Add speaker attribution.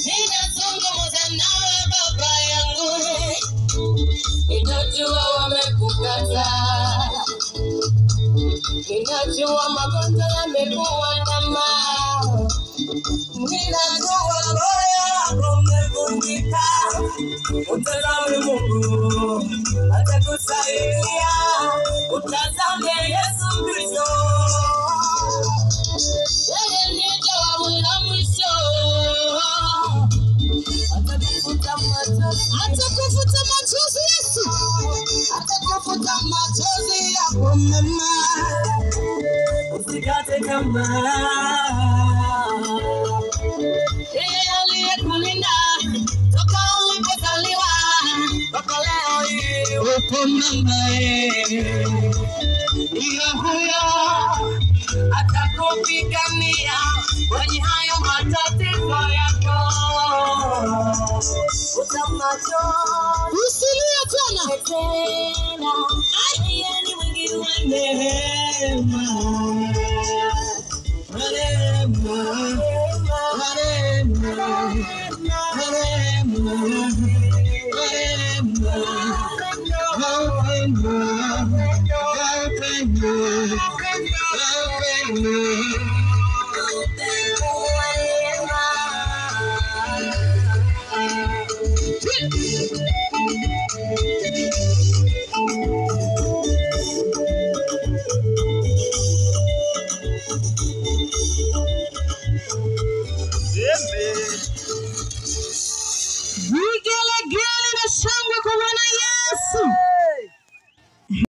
Speaker 1: ninazungumza nawe baba yangu, ninajua wamekukataa, ninajua magonjwa yamekuandama, ninajua moyo wako umevunjika. Utazame Mungu atakusaidia, utazame Yesu Kristo, yeye ndiye jawabu la mwisho. Atakufuta machozi Yesu, atakufuta machozi yako mama, usikate tamaa. Yeye aliyekulinda toka ulipozaliwa mpaka leo hii upo naye, ndiye huyo atakupigania kwenye hayo matatizo yako. Usilie tena, yeye ni mwingi wa neema,